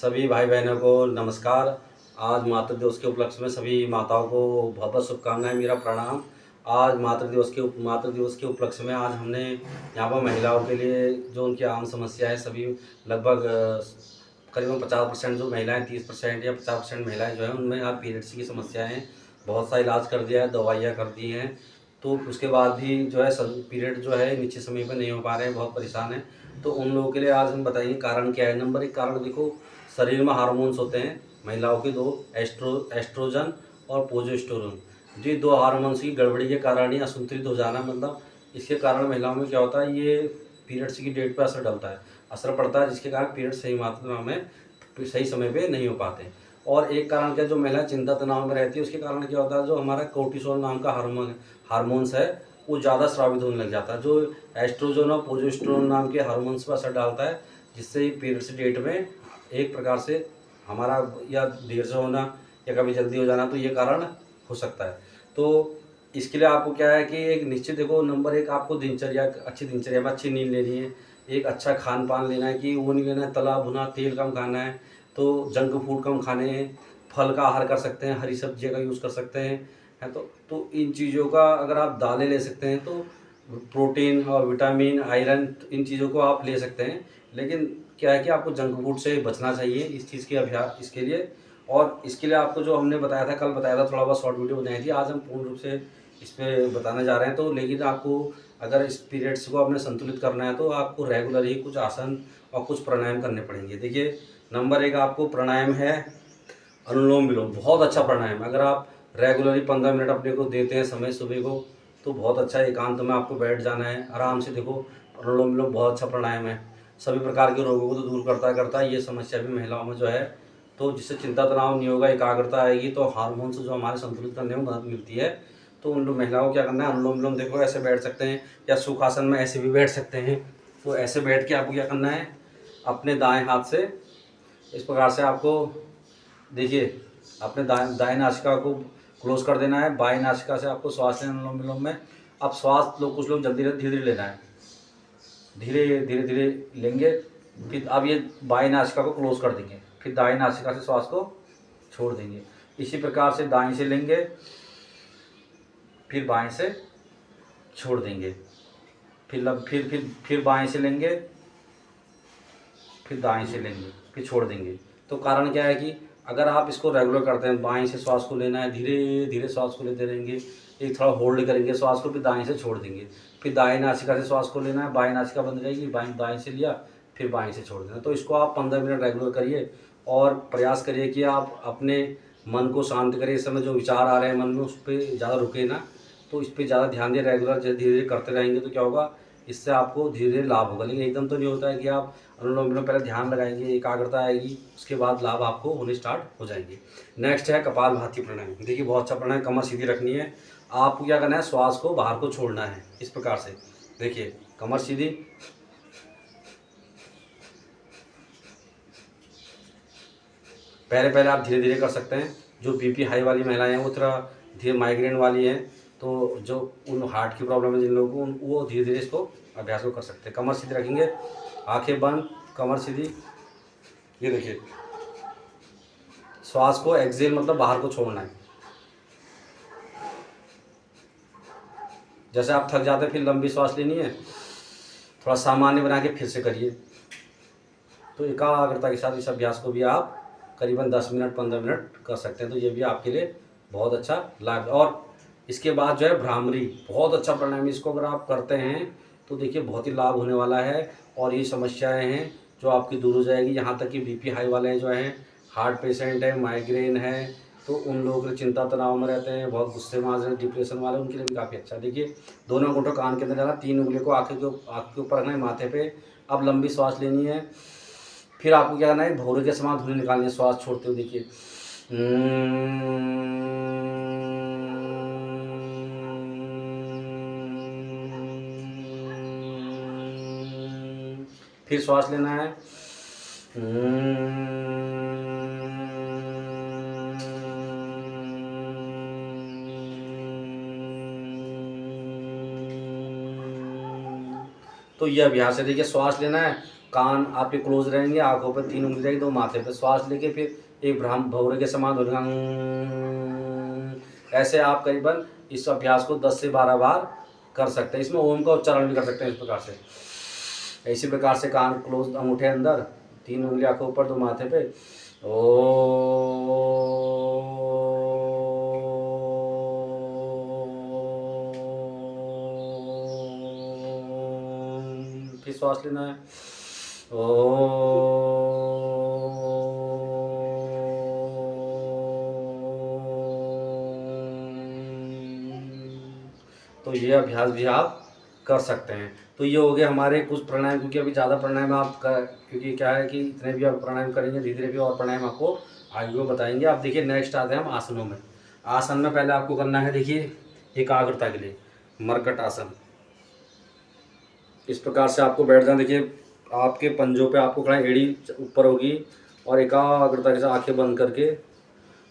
सभी भाई बहनों को नमस्कार। आज मातृ दिवस के उपलक्ष्य में सभी माताओं को बहुत बहुत शुभकामनाएं, मेरा प्रणाम। आज मातृ दिवस के उपलक्ष्य में आज हमने यहाँ पर महिलाओं के लिए जो उनकी आम समस्या है, सभी लगभग करीबन 50% जो महिलाएं, 30% या 50% महिलाएं जो है उनमें आज पीरियड्स की समस्याएं हैं। बहुत सा इलाज कर दिया है, दवाइयाँ कर दी हैं, तो उसके बाद भी जो है पीरियड जो है निश्चित समय पर नहीं हो पा रहे हैं, बहुत परेशान हैं। तो उन लोगों के लिए आज हम बताएंगे कारण क्या है। नंबर एक कारण देखो, शरीर में हार्मोन्स होते हैं महिलाओं के दो, एस्ट्रोजन और प्रोजेस्टेरोन। ये दो हार्मोन्स की गड़बड़ी के कारण ही असंतुलित हो जाना, मतलब इसके कारण महिलाओं में क्या होता है, ये पीरियड्स की डेट पर असर डलता है, असर पड़ता है, जिसके कारण पीरियड सही मात्रा में सही समय पे नहीं हो पाते। और एक कारण क्या, जो महिला चिंता तनाव में रहती है उसके कारण क्या होता है, जो हमारा कोर्टिसोल नाम का हार्मोन्स है वो ज़्यादा स्रावित होने लग जाता है, जो एस्ट्रोजन और प्रोजेस्टेरोन नाम के हार्मोन्स पर असर डालता है, जिससे पीरियड्स डेट में एक प्रकार से हमारा या देर से होना या कभी जल्दी हो जाना, तो ये कारण हो सकता है। तो इसके लिए आपको क्या है कि एक निश्चित देखो, नंबर एक आपको दिनचर्या, अच्छी दिनचर्या में अच्छी नींद लेनी है, एक अच्छा खान पान लेना है कि वो नहीं लेना है तला भुना तेल कम खाना है, तो जंक फूड कम खाने हैं, फल का आहार कर सकते हैं, हरी सब्जियों का यूज़ कर सकते हैं, है तो इन चीज़ों का अगर आप दालें ले सकते हैं तो प्रोटीन और विटामिन आयरन इन चीज़ों को आप ले सकते हैं। लेकिन क्या है कि आपको जंक फूड से बचना चाहिए इस चीज़ के अभ्यास इसके लिए। और इसके लिए आपको जो हमने बताया था, कल बताया था, थोड़ा बहुत शॉर्ट वीडियो बनाई थी, आज हम पूर्ण रूप से इस पे बताने जा रहे हैं। तो लेकिन आपको अगर इस पीरियड्स को आपने संतुलित करना है तो आपको रेगुलर ही कुछ आसन और कुछ प्राणायाम करने पड़ेंगे। देखिए, नंबर एक आपको प्राणायाम है अनुलोम विलोम, बहुत अच्छा प्राणायाम है। अगर आप रेगुलरली 15 मिनट अपने को देते हैं समय सुबह को, तो बहुत अच्छा एकांत में आपको बैठ जाना है आराम से। देखो, अनुलोम विलोम बहुत अच्छा प्राणायाम है, सभी प्रकार के रोगों को तो दूर करता है। ये समस्या भी महिलाओं में जो है, तो जिससे चिंता तनाव नहीं होगा, एकाग्रता आएगी, तो हार्मोन्स जो हमारे संतुलित करने में मदद मिलती है। तो उन लोग महिलाओं को क्या करना है, अनुलोम विलोम देखो ऐसे बैठ सकते हैं या सुखासन में ऐसे भी बैठ सकते हैं। तो ऐसे बैठ के आपको क्या करना है, अपने दाएं हाथ से इस प्रकार से आपको, देखिए, अपने दाएं नासिका को क्लोज कर देना है, बाएं नासिका से आपको श्वास लेना अनुलोम विलोम में। अब श्वास लोग, कुछ लोग जल्दी धीरे धीरे लेना है, धीरे धीरे धीरे लेंगे। फिर अब ये बाएं नासिका को क्लोज कर देंगे, फिर दाएं नासिका से श्वास को छोड़ देंगे। इसी प्रकार से दाएं से लेंगे, फिर बाएं से छोड़ देंगे, फिर बाएं से लेंगे, फिर दाएं से लेंगे, फिर छोड़ देंगे। तो कारण क्या है कि अगर आप इसको रेगुलर करते हैं, बाएं से श्वास को लेना है, धीरे धीरे श्वास को लेते रहेंगे, एक थोड़ा होल्ड करेंगे श्वास को, फिर दाएं से छोड़ देंगे, फिर दाएं नासिका से श्वास को लेना है, बाएं नासिका बंद रहेगी, दाएं से लिया, फिर बाएं से छोड़ देना। तो इसको आप 15 मिनट रेगुलर करिए और प्रयास करिए कि आप अपने मन को शांत करिए। इस समय जो विचार आ रहे हैं मन में, उस पर ज़्यादा रुके ना, तो इस पर ज़्यादा ध्यान दें। रेगुलर धीरे धीरे करते रहेंगे तो क्या होगा, इससे आपको धीरे धीरे लाभ होगा। लेकिन एकदम तो नहीं होता है कि आप अनुलोम विलोम पहले ध्यान लगाएंगे, एकाग्रता आएगी, उसके बाद लाभ आपको होने स्टार्ट हो जाएंगे। नेक्स्ट है कपालभाति प्राणायाम। देखिए, बहुत अच्छा प्राणायाम, कमर सीधी रखनी है, आपको क्या करना है, श्वास को बाहर को छोड़ना है इस प्रकार से। देखिए, कमर सीधी, पहले पहले आप धीरे धीरे कर सकते हैं। जो बीपी हाई वाली महिलाएं हैं वो थोड़ा धीरे, माइग्रेन वाली हैं, तो जो उन हार्ट की प्रॉब्लम है जिन लोगों को, वो धीरे धीरे इसको अभ्यास को कर सकते हैं। कमर सीधी रखेंगे, आंखें बंद, कमर सीधी। ये देखिए, श्वास को एक्सेल मतलब बाहर को छोड़ना है। जैसे आप थक जाते हैं, फिर लंबी श्वास लेनी है, थोड़ा सामान्य बना के फिर से करिए। तो एकाग्रता के साथ इस अभ्यास को भी आप करीबन 10 मिनट 15 मिनट कर सकते हैं। तो ये भी आपके लिए बहुत अच्छा लाभ। और इसके बाद जो है भ्रामरी, बहुत अच्छा प्राणायाम, इसको अगर आप करते हैं तो देखिए बहुत ही लाभ होने वाला है। और ये समस्याएं हैं जो आपकी दूर हो जाएगी। यहाँ तक कि बीपी हाई वाले जो हैं, हार्ट पेशेंट है, माइग्रेन है, तो उन लोगों के चिंता तनाव में रहते हैं, बहुत गुस्से में आ रहे हैं, डिप्रेशन वाले, उनके लिए भी काफ़ी अच्छा। देखिए, दोनों अंगूठों कान के अंदर जाना, 3 उंगलियों को आँख के ऊपर रखना है, माथे पे। अब लंबी सांस लेनी है, फिर आपको क्या करना है, भौरे के समान धुनी निकालनी है श्वास छोड़ते हुए। देखिए, फिर श्वास लेना है, तो यह अभ्यास है। देखिए, श्वास लेना है कान आपके क्लोज रहेंगे, आंखों पर 3 उंगली रहेगी, 2 माथे पे। श्वास लेके फिर एक ब्रह्म भौरे के समान हो जाएगा। ऐसे आप करीबन इस अभ्यास को 10 से 12 बार कर सकते हैं। इसमें ओम का उच्चारण भी कर सकते हैं इस प्रकार से। इसी प्रकार से कान क्लोज, अंगूठे अंदर, 3 उंगली आंखों ऊपर, 2 माथे पे। फिर श्वास लेना है। तो ये अभ्यास भी आप कर सकते हैं। तो ये हो गए हमारे कुछ प्राणायाम, क्योंकि अभी ज़्यादा प्राणायाम आप कर, क्योंकि क्या है कि इतने भी आप प्राणायाम करेंगे, धीरे धीरे भी और प्राणायाम आपको आगे वो बताएंगे। आप देखिए नेक्स्ट आते हैं हम आसनों में। आसन में पहले आपको करना है, देखिए एकाग्रता के लिए मरकट आसन। इस प्रकार से आपको बैठ जाना। देखिए आपके पंजों पे आपको खड़ा, एड़ी ऊपर होगी और एकाग्रता के साथ आंखें बंद करके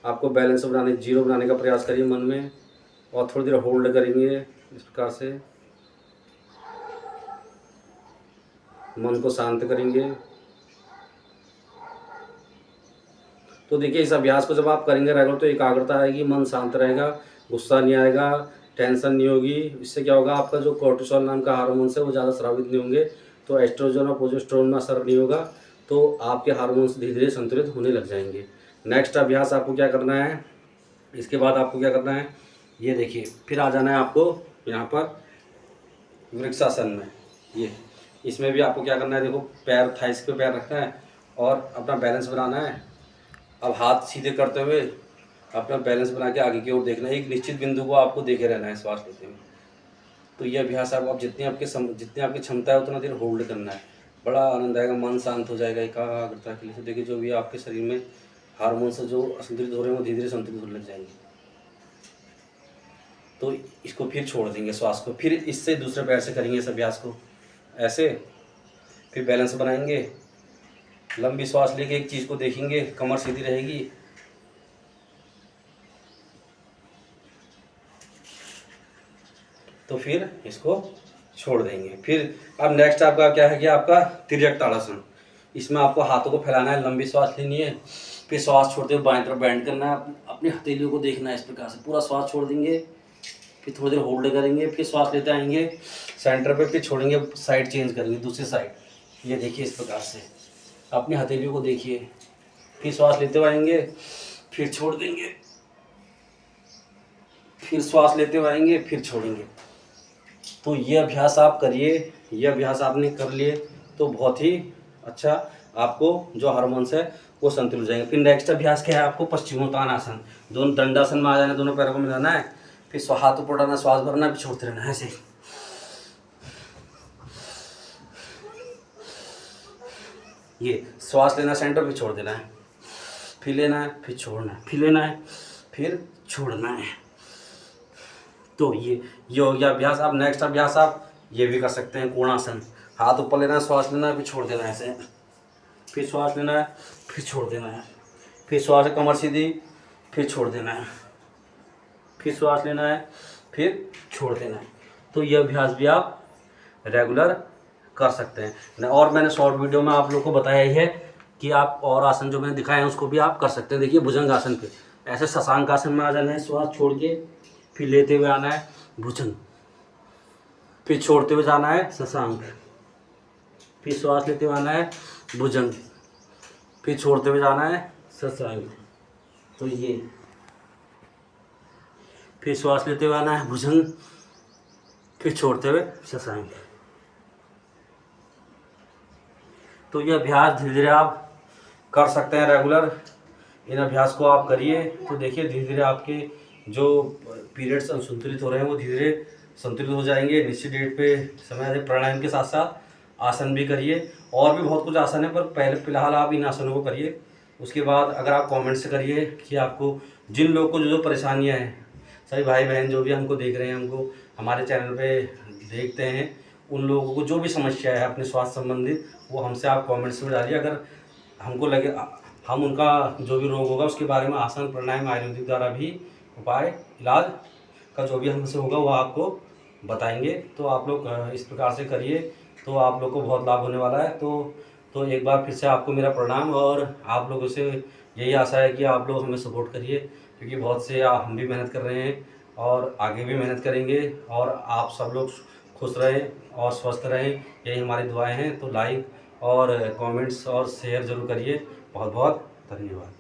आपको बैलेंस बनाने, जीरो बनाने का प्रयास करिए मन में, और थोड़ी देर होल्ड करेंगे। इस प्रकार से मन को शांत करेंगे। तो देखिए इस अभ्यास को जब आप करेंगे रेगुलर तो एकाग्रता आएगी, मन शांत रहेगा, गुस्सा नहीं आएगा, टेंशन नहीं होगी। इससे क्या होगा, आपका जो कोर्टिसोल नाम का हार्मोन्स है वो ज़्यादा स्रावित नहीं होंगे, तो एस्ट्रोजन और प्रोजेस्टेरोन में असर नहीं होगा, तो आपके हार्मोन्स धीरे धीरे संतुलित होने लग जाएंगे। नेक्स्ट अभ्यास आपको क्या करना है, इसके बाद आपको क्या करना है, ये देखिए फिर आ जाना है आपको यहाँ पर वृक्षासन में। ये इसमें भी आपको क्या करना है, देखो पैर थाइस पे पैर रखना है और अपना बैलेंस बनाना है। अब हाथ सीधे करते हुए अपना बैलेंस बना के आगे की ओर देखना है, एक निश्चित बिंदु को आपको देखे रहना है श्वास लेते हुए। तो ये अभ्यास आप जितनी आपकी क्षमता है उतना देर होल्ड करना है। बड़ा आनंद आएगा, मन शांत हो जाएगा एकाग्रता के लिए। तो देखिए जो भी आपके शरीर में हार्मोन्स जो असंतुलित हो रहे हैं वो धीरे धीरे संतुलित होने लग जाएंगे। तो इसको फिर छोड़ देंगे श्वास को, फिर इससे दूसरे पैर से करेंगे इस अभ्यास को ऐसे। फिर बैलेंस बनाएंगे, लंबी श्वास लेके एक चीज़ को देखेंगे, कमर सीधी रहेगी। तो फिर इसको छोड़ देंगे। फिर अब नेक्स्ट आपका क्या है कि आपका तिर्यक ताड़ासन। इसमें आपको हाथों को फैलाना है, लंबी श्वास लेनी है, फिर श्वास छोड़ते हुए बाएं तरफ बैंड करना है, अपनी हथेलियों को देखना है। इस प्रकार से पूरा श्वास छोड़ देंगे, फिर थोड़ी देर होल्ड करेंगे, फिर श्वास लेते आएंगे सेंटर पे, फिर छोड़ेंगे, साइड चेंज करेंगे दूसरी साइड। ये देखिए इस प्रकार से अपनी हथेलियों को देखिए, फिर श्वास लेते हुए आएंगे, फिर छोड़ देंगे, फिर श्वास लेते हुए आएंगे, फिर छोड़ेंगे। तो ये अभ्यास आप करिए। ये अभ्यास आपने कर लिए तो बहुत ही अच्छा आपको जो हार्मोन्स है वो संतुलित हो जाएंगे। फिर नेक्स्ट अभ्यास क्या है, आपको पश्चिमोत्तानासन। दोनों दंडासन में आ जाना, दोनों पैरों को मिलाना है, फिर हाथ ऊपर उठाना, श्वास भरना, फिर छोड़ते रहना है ऐसे। ये श्वास लेना सेंटर, फिर छोड़ देना है, फिर लेना है, फिर छोड़ना है, फिर लेना है, फिर छोड़ना है। तो ये हो गया अभ्यास। अब नेक्स्ट अभ्यास आप ये भी कर सकते हैं, कोणासन। हाथ ऊपर लेना है, श्वास लेना है, फिर छोड़ देना है ऐसे, फिर श्वास लेना है, फिर छोड़ देना है, फिर श्वास कमर सीधी, फिर छोड़ देना है, फिर श्वास लेना है, फिर छोड़ देना है। तो ये अभ्यास भी आप रेगुलर कर सकते हैं। और मैंने शॉर्ट वीडियो में आप लोग को बताया ही है कि आप और आसन जो मैंने दिखाए हैं उसको भी आप कर सकते हैं। देखिए भुजंग आसन पे ऐसे शशांक आसन में आ जाना है, श्वास छोड़ के, फिर लेते हुए आना है भुजंग, फिर छोड़ते हुए जाना है शशांक, फिर श्वास लेते हुए आना है भुजंग, फिर छोड़ते हुए जाना है शशांक। तो ये फिर श्वास लेते हुए आना है भुजंग, फिर छोड़ते हुए शशांक। तो ये अभ्यास धीरे धीरे आप कर सकते हैं रेगुलर। इन अभ्यास को आप करिए तो देखिए धीरे धीरे आपके जो पीरियड्स असंतुलित हो रहे हैं वो धीरे धीरे संतुलित हो जाएंगे। निश्चित डेट पे समय से प्राणायाम के साथ साथ आसन भी करिए। और भी बहुत कुछ आसन है, पर पहले फिलहाल आप इन आसनों को करिए। उसके बाद अगर आप कमेंट से करिए कि आपको जिन लोगों को जो जो परेशानियां हैं, सभी भाई बहन जो भी हमको देख रहे हैं, हमको हमारे चैनल पे देखते हैं, उन लोगों को जो भी समस्या है अपने स्वास्थ्य संबंधित, वो हमसे आप कमेंट्स में डालिए। अगर हमको लगे हम उनका जो भी रोग होगा उसके बारे में आसन प्राणायाम आयुर्वेदिक द्वारा भी उपाय इलाज का जो भी हमसे होगा वो आपको बताएंगे। तो आप लोग इस प्रकार से करिए तो आप लोग को बहुत लाभ होने वाला है। तो तो एक बार फिर से आपको मेरा प्रणाम, और आप लोगों से यही आशा है कि आप लोग हमें सपोर्ट करिए, क्योंकि बहुत से हम भी मेहनत कर रहे हैं और आगे भी मेहनत करेंगे, और आप सब लोग खुश रहें और स्वस्थ रहें, यही हमारी दुआएं हैं। तो लाइक और कमेंट्स और शेयर ज़रूर करिए। बहुत बहुत धन्यवाद।